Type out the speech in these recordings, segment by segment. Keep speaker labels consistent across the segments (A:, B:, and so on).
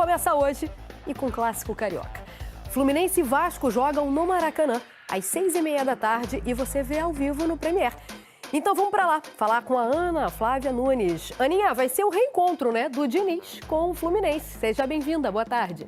A: começa hoje e com clássico carioca. Fluminense e Vasco jogam no Maracanã às 6h30 da tarde e você vê ao vivo no Premiere. Então vamos para lá, falar com a Ana Flávia Nunes. Aninha, vai ser o reencontro, né, do Diniz com o Fluminense. Seja bem-vinda, boa tarde.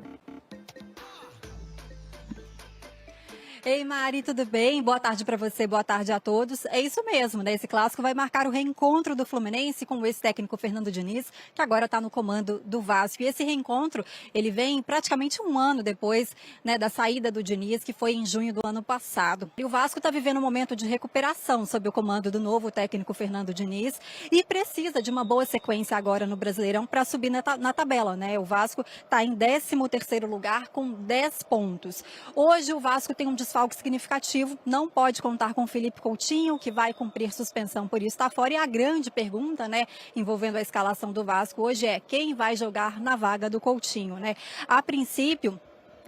B: Ei, Mari, tudo bem? Boa tarde para você, boa tarde a todos. É isso mesmo, né? Esse clássico vai marcar o reencontro do Fluminense com o ex-técnico Fernando Diniz, que agora está no comando do Vasco. E esse reencontro, ele vem praticamente um ano depois, né, da saída do Diniz, que foi em junho do ano passado. E o Vasco está vivendo um momento de recuperação sob o comando do novo técnico Fernando Diniz e precisa de uma boa sequência agora no Brasileirão para subir na tabela, né? O Vasco está em 13º lugar com 10 pontos. Hoje o Vasco tem um desfalque significativo, não pode contar com o Felipe Coutinho, que vai cumprir suspensão, por isso está fora. E a grande pergunta, né, envolvendo a escalação do Vasco hoje é quem vai jogar na vaga do Coutinho, né? A princípio,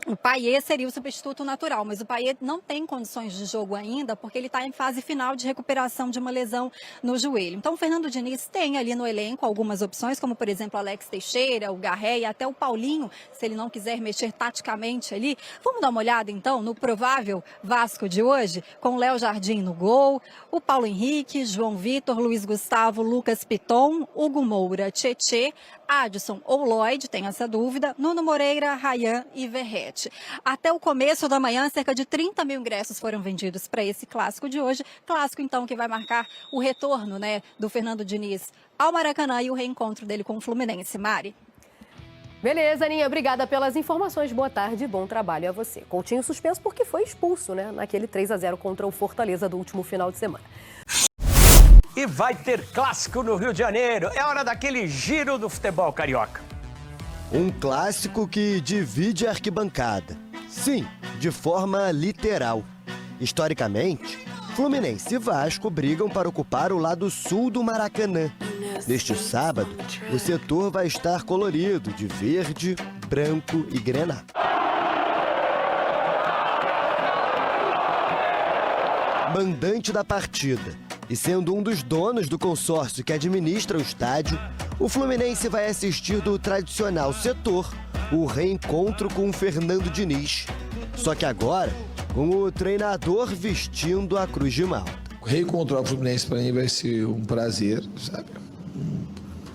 B: o Payet seria o substituto natural, mas o Payet não tem condições de jogo ainda, porque ele está em fase final de recuperação de uma lesão no joelho. Então, o Fernando Diniz tem ali no elenco algumas opções, como, por exemplo, Alex Teixeira, o Garré e até o Paulinho, se ele não quiser mexer taticamente ali. Vamos dar uma olhada, então, no provável Vasco de hoje, com o Léo Jardim no gol, o Paulo Henrique, João Vitor, Luiz Gustavo, Lucas Piton, Hugo Moura, Tietê, Adson ou Lloyd, tem essa dúvida, Nuno Moreira, Ryan e Verrete. Até o começo da manhã, cerca de 30 mil ingressos foram vendidos para esse clássico de hoje. Clássico, então, que vai marcar o retorno, né, do Fernando Diniz ao Maracanã e o reencontro dele com o Fluminense. Mari.
A: Beleza, Aninha, obrigada pelas informações. Boa tarde e bom trabalho a você. Coutinho suspenso porque foi expulso, né, naquele 3-0 contra o Fortaleza do último final de semana.
C: E vai ter clássico no Rio de Janeiro. É hora daquele giro do futebol carioca.
D: Um clássico que divide a arquibancada. Sim, de forma literal. Historicamente, Fluminense e Vasco brigam para ocupar o lado sul do Maracanã. Neste sábado, o setor vai estar colorido de verde, branco e grená. Mandante da partida e sendo um dos donos do consórcio que administra o estádio, o Fluminense vai assistir do tradicional setor o reencontro com o Fernando Diniz. Só que agora, com o treinador vestindo a Cruz de Malta.
E: Reencontrar o Fluminense para mim vai ser um prazer, sabe?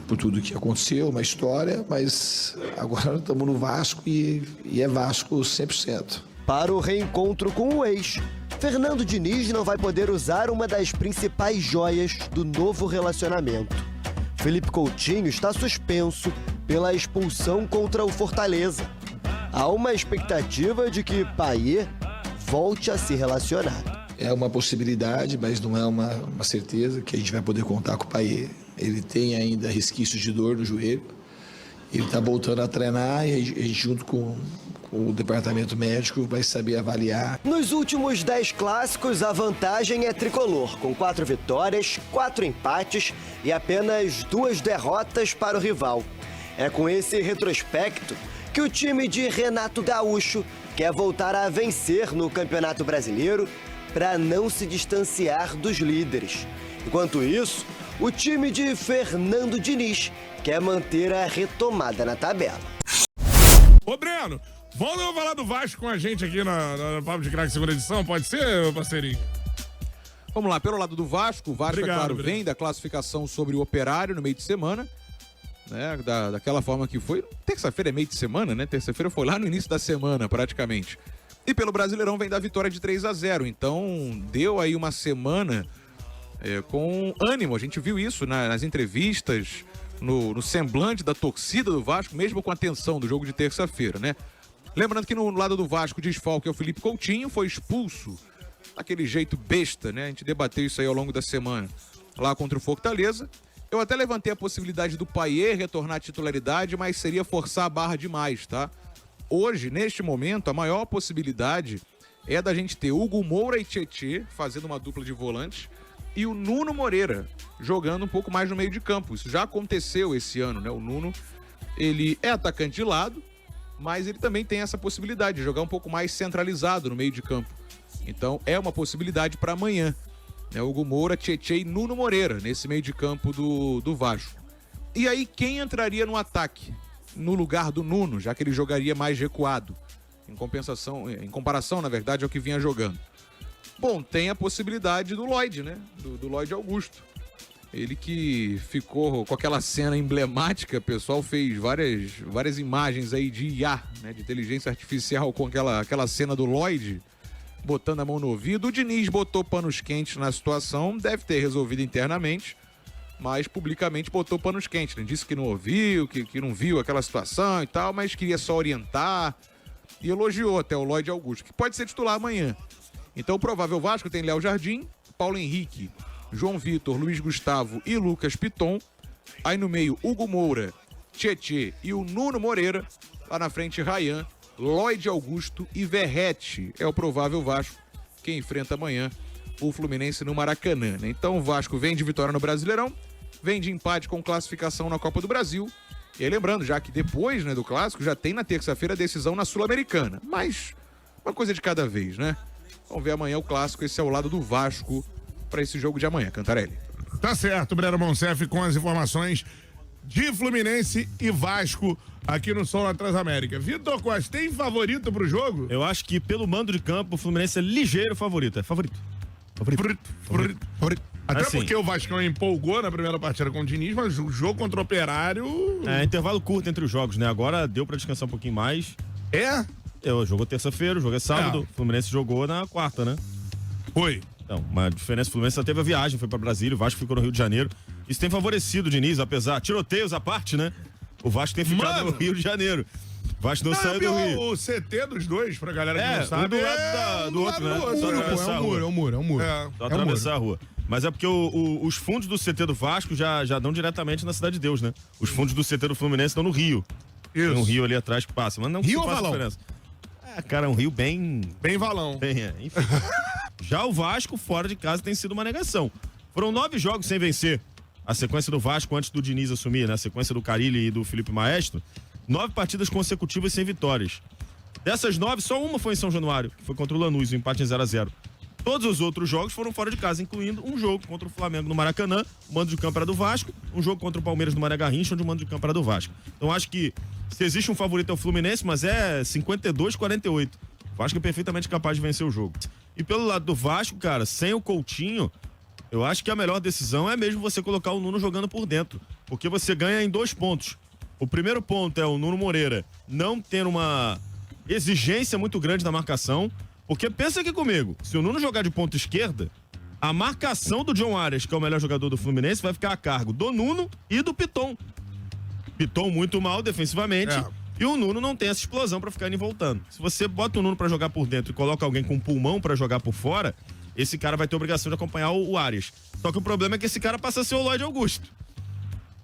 E: Por tudo que aconteceu, uma história, mas agora estamos no Vasco e é Vasco 100%.
D: Para o reencontro com o ex, Fernando Diniz não vai poder usar uma das principais joias do novo relacionamento. Felipe Coutinho está suspenso pela expulsão contra o Fortaleza. Há uma expectativa de que Payet volte a se relacionar.
E: É uma possibilidade, mas não é uma certeza que a gente vai poder contar com o Payet. Ele tem ainda resquícios de dor no joelho. Ele está voltando a treinar e a gente, junto com o departamento médico, vai saber avaliar.
D: Nos últimos 10 clássicos, a vantagem é tricolor, com 4 vitórias, 4 empates e apenas 2 derrotas para o rival. É com esse retrospecto que o time de Renato Gaúcho quer voltar a vencer no Campeonato Brasileiro para não se distanciar dos líderes. Enquanto isso, o time de Fernando Diniz quer manter a retomada na tabela.
F: Ô, Breno, vamos falar do Vasco com a gente aqui na Papo de Craque segunda edição? Pode ser, parceirinho?
G: Vamos lá, pelo lado do Vasco, o Vasco,
F: Obrigado,
G: é claro,
F: Breno.
G: vem da classificação sobre o Operário no meio de semana, né, daquela forma que foi. Terça-feira é meio de semana, né? Terça-feira foi lá no início da semana, praticamente. E pelo Brasileirão vem da vitória de 3-0, então deu aí uma semana com ânimo. A gente viu isso nas entrevistas, no semblante da torcida do Vasco, mesmo com a tensão do jogo de terça-feira, né? Lembrando que no lado do Vasco, o desfalque é o Felipe Coutinho, foi expulso daquele jeito besta, né? A gente debateu isso aí ao longo da semana lá contra o Fortaleza. Eu até levantei a possibilidade do Payet retornar à titularidade, mas seria forçar a barra demais, tá? Hoje, neste momento, a maior possibilidade é da gente ter Hugo Moura e Tietê fazendo uma dupla de volantes e o Nuno Moreira jogando um pouco mais no meio de campo. Isso já aconteceu esse ano, né? O Nuno, ele é atacante de lado, mas ele também tem essa possibilidade de jogar um pouco mais centralizado no meio de campo. Então, é uma possibilidade para amanhã. Hugo Moura, Tietê e Nuno Moreira nesse meio de campo do Vasco. E aí, quem entraria no ataque? no lugar do Nuno, já que ele jogaria mais recuado. Em comparação, na verdade, ao que vinha jogando. Bom, tem a possibilidade do Lloyd, né? Do Lloyd Augusto. Ele que ficou com aquela cena emblemática, o pessoal fez várias imagens aí de IA, né? De inteligência artificial com aquela cena do Lloyd botando a mão no ouvido. O Diniz botou panos quentes na situação, deve ter resolvido internamente, mas publicamente botou panos quentes, né? Disse que não ouviu, que não viu aquela situação e tal, mas queria só orientar e elogiou até o Lloyd Augusto, que pode ser titular amanhã. Então o provável Vasco tem Léo Jardim, Paulo Henrique, João Vitor, Luiz Gustavo e Lucas Piton. Aí no meio, Hugo Moura, Tietê e o Nuno Moreira. Lá na frente, Ryan, Lloyd Augusto e Verratti. É o provável Vasco que enfrenta amanhã o Fluminense no Maracanã, né? Então o Vasco vem de vitória no Brasileirão, vem de empate com classificação na Copa do Brasil. E aí, lembrando, já que depois, né, do Clássico, já tem na terça-feira a decisão na Sul-Americana. Mas uma coisa de cada vez, né? Vamos ver amanhã o Clássico, esse é o lado do Vasco para esse jogo de amanhã, Cantarelli.
F: Tá certo, Breno Monsef com as informações de Fluminense e Vasco aqui no Sol na Transamérica. Vitor Costa, tem favorito pro jogo?
H: Eu acho que pelo mando de campo o Fluminense é ligeiro favorito. É favorito.
F: Até
H: assim,
F: porque o Vascão empolgou na primeira partida com o Diniz, mas o jogo contra o Operário...
H: É, intervalo curto entre os jogos, né? Agora deu pra descansar um pouquinho mais. Jogou terça-feira, o jogo é sábado. O Fluminense jogou na quarta, né?
F: Foi.
H: Então, uma diferença, o Fluminense só teve a viagem, foi pra Brasília, o Vasco ficou no Rio de Janeiro. Isso tem favorecido o Diniz, apesar, tiroteios à parte, né? O Vasco tem ficado no Rio de Janeiro. O Vasco não saiu do Rio.
F: O CT dos dois, pra galera que não sabe,
H: um do lado do outro, né? Só atravessar a rua.
F: É um muro.
H: Só atravessar a rua. Mas é porque os fundos do CT do Vasco já dão diretamente na Cidade de Deus, né? Os fundos do CT do Fluminense estão no Rio.
F: Isso.
H: Tem um rio ali atrás que passa, mas não
F: Rio ou
H: faz
F: Valão?
H: diferença. Cara, é um rio bem
F: valão.
H: Enfim. Já o Vasco, fora de casa, tem sido uma negação. Foram 9 jogos sem vencer. A sequência do Vasco antes do Diniz assumir, né? A sequência do Carille e do Felipe Maestro. 9 partidas consecutivas sem vitórias. Dessas 9, só uma foi em São Januário, que foi contra o Lanús, o empate em 0-0. Todos os outros jogos foram fora de casa, incluindo um jogo contra o Flamengo no Maracanã, o mando de campo era do Vasco, um jogo contra o Palmeiras no Mané Garrincha, onde o mando de campo era do Vasco. Então acho que se existe um favorito é o Fluminense, mas é 52-48. O Vasco é perfeitamente capaz de vencer o jogo. E pelo lado do Vasco, cara, sem o Coutinho, eu acho que a melhor decisão é mesmo você colocar o Nuno jogando por dentro, porque você ganha em 2 pontos. O primeiro ponto é o Nuno Moreira não ter uma exigência muito grande na marcação, porque pensa aqui comigo, se o Nuno jogar de ponta esquerda, a marcação do John Arias, que é o melhor jogador do Fluminense, vai ficar a cargo do Nuno e do Piton. Piton muito mal defensivamente, e o Nuno não tem essa explosão pra ficar indo e voltando. Se você bota o Nuno pra jogar por dentro e coloca alguém com pulmão pra jogar por fora, esse cara vai ter obrigação de acompanhar o Arias. Só que o problema é que esse cara passa a ser o Lloyd Augusto.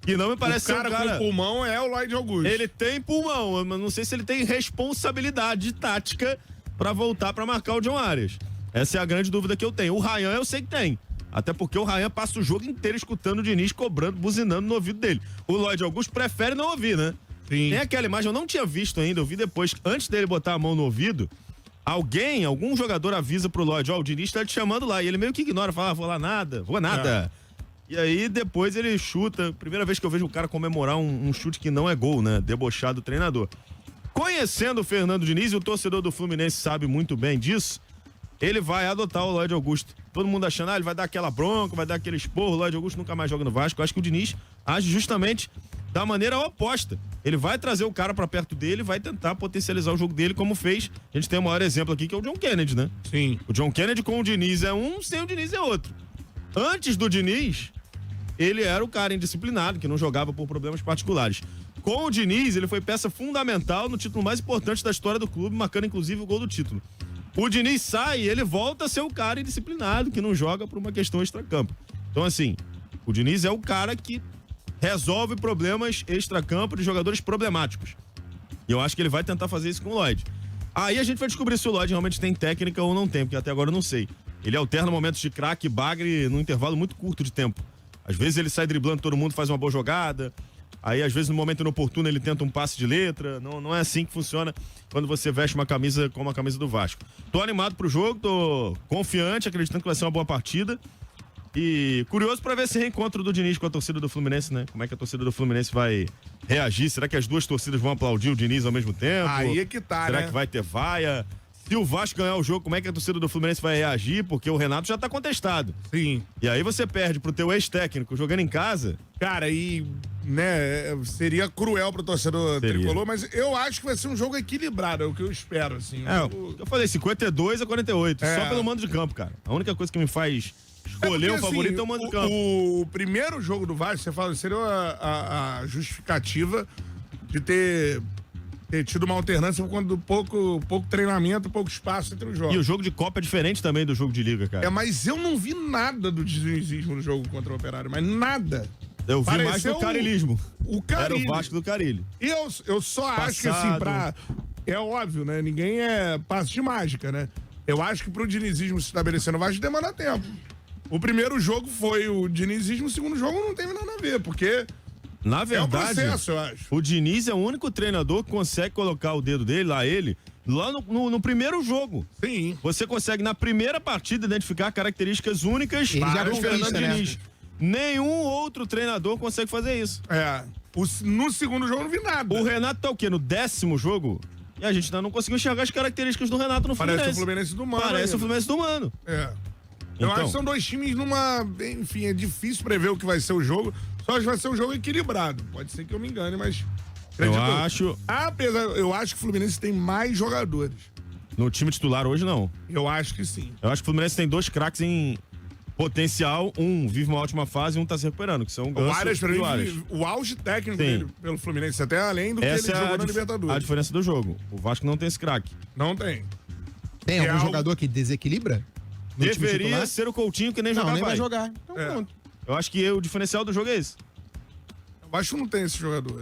H: E não me parece ser um cara...
F: com pulmão é o Lloyd Augusto.
H: Ele tem pulmão, mas não sei se ele tem responsabilidade tática pra voltar pra marcar o John Arias. Essa é a grande dúvida que eu tenho. O Ryan eu sei que tem. Até porque o Ryan passa o jogo inteiro escutando o Diniz cobrando, buzinando no ouvido dele. O Lloyd Augusto prefere não ouvir, né?
F: Sim.
H: Tem aquela imagem, eu não tinha visto ainda, eu vi depois, antes dele botar a mão no ouvido, algum jogador avisa pro Lloyd, o Diniz tá te chamando lá. E ele meio que ignora, fala, vou nada. E aí depois ele chuta, primeira vez que eu vejo o cara comemorar um chute que não é gol, né? Debochado do treinador. Conhecendo o Fernando Diniz, e o torcedor do Fluminense sabe muito bem disso, ele vai adotar o Lloyd Augusto. Todo mundo achando, ele vai dar aquela bronca, vai dar aquele esporro, o Lloyd Augusto nunca mais joga no Vasco. Eu acho que o Diniz age justamente da maneira oposta. Ele vai trazer o cara pra perto dele, vai tentar potencializar o jogo dele, como fez. A gente tem o maior exemplo aqui, que é o John Kennedy, né?
F: Sim.
H: O John Kennedy com o Diniz é um, sem o Diniz é outro. Antes do Diniz, ele era o cara indisciplinado, que não jogava por problemas particulares. Com o Diniz, ele foi peça fundamental no título mais importante da história do clube, marcando inclusive o gol do título. O Diniz sai e ele volta a ser o cara indisciplinado, que não joga por uma questão extracampo. Então, assim, o Diniz é o cara que resolve problemas extracampo de jogadores problemáticos. E eu acho que ele vai tentar fazer isso com o Lloyd. Aí a gente vai descobrir se o Lloyd realmente tem técnica ou não tem, porque até agora eu não sei. Ele alterna momentos de craque e bagre num intervalo muito curto de tempo. Às vezes ele sai driblando todo mundo, faz uma boa jogada. Aí, às vezes, no momento inoportuno, ele tenta um passe de letra. Não é assim que funciona quando você veste uma camisa como a camisa do Vasco. Tô animado pro jogo, tô confiante, acreditando que vai ser uma boa partida. E curioso pra ver esse reencontro do Diniz com a torcida do Fluminense, né? Como é que a torcida do Fluminense vai reagir? Será que as duas torcidas vão aplaudir o Diniz ao mesmo tempo?
F: Aí é que tá,
H: Será
F: né?
H: que vai ter vaia? Se o Vasco ganhar o jogo, como é que a torcida do Fluminense vai reagir? Porque o Renato já tá contestado.
F: Sim.
H: E aí você perde pro teu ex-técnico jogando em casa.
F: Cara, e, né, seria cruel pro torcedor
H: Seria.
F: tricolor, mas eu acho que vai ser um jogo equilibrado, é o que eu espero, assim.
H: Eu falei 52-48,
F: É.
H: só pelo mando de campo, cara. A única coisa que me faz escolher
F: porque,
H: um favorito
F: assim,
H: é o mando de campo.
F: O primeiro jogo do Vasco, você fala, seria a justificativa de ter tido uma alternância quando pouco treinamento, pouco espaço entre os jogos.
H: E o jogo de Copa é diferente também do jogo de Liga, cara.
F: Mas eu não vi nada do dinizismo no jogo contra o Operário, mas nada.
H: Eu vi mais
F: Pareceu
H: do carilismo.
F: O Carille.
H: Era o Vasco do Carilho.
F: E eu só acho que, assim, é óbvio, né? Ninguém é passe de mágica, né? Eu acho que pro dinizismo se estabelecer no Vasco demanda tempo. O primeiro jogo foi o dinizismo, o segundo jogo não teve nada a ver, porque
H: Na verdade,
F: é um processo, eu acho.
H: o Diniz é o único treinador que consegue colocar o dedo dele, lá no primeiro jogo.
F: Sim.
H: Você consegue, na primeira partida, identificar características únicas
I: Ele já
H: do
I: conquista,
H: Fernando
I: né?
H: Diniz. Nenhum outro treinador consegue fazer isso.
F: No segundo jogo eu não vi nada.
H: O Renato tá o quê? No 10º jogo? E a gente ainda não conseguiu enxergar as características do Renato no Fluminense.
F: Parece o Fluminense do Mano.
H: Parece
F: ainda.
H: o Fluminense do Mano.
F: Eu
H: Então.
F: acho que são dois times numa... Enfim, é difícil prever o que vai ser o jogo. Só que vai ser um jogo equilibrado. Pode ser que eu me engane, mas...
H: Eu acho...
F: Eu acho que o Fluminense tem mais jogadores.
H: No time titular hoje, não.
F: Eu acho que sim.
H: Eu acho que o Fluminense tem dois craques em potencial. Um vive uma ótima fase e um tá se recuperando, que são o Ganso
F: O Arias, pra
H: e
F: mim,
H: o Arias.
F: o auge técnico
H: Sim.
F: dele pelo Fluminense, até além do que
H: Essa
F: ele
H: é
F: jogou na
H: a
F: Libertadores.
H: diferença do jogo. O Vasco não tem esse craque.
F: Não tem.
I: Tem
F: É
I: algum
F: algo-
I: jogador que desequilibra? No time
H: Deveria
I: titular?
H: ser o Coutinho que nem
I: Não,
H: jogar
I: nem vai jogar. Então,
F: É.
I: pronto.
H: Eu acho que o diferencial do jogo é esse.
F: O Vasco não tem esse jogador.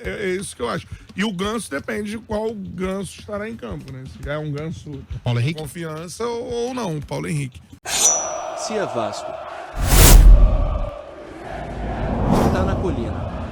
F: É isso que eu acho. E o Ganso depende de qual Ganso estará em campo, né? Se é um Ganso
I: Paulo
F: de
I: Henrique?
F: confiança ou não, o Paulo Henrique.
J: Se é Vasco, tá na colina.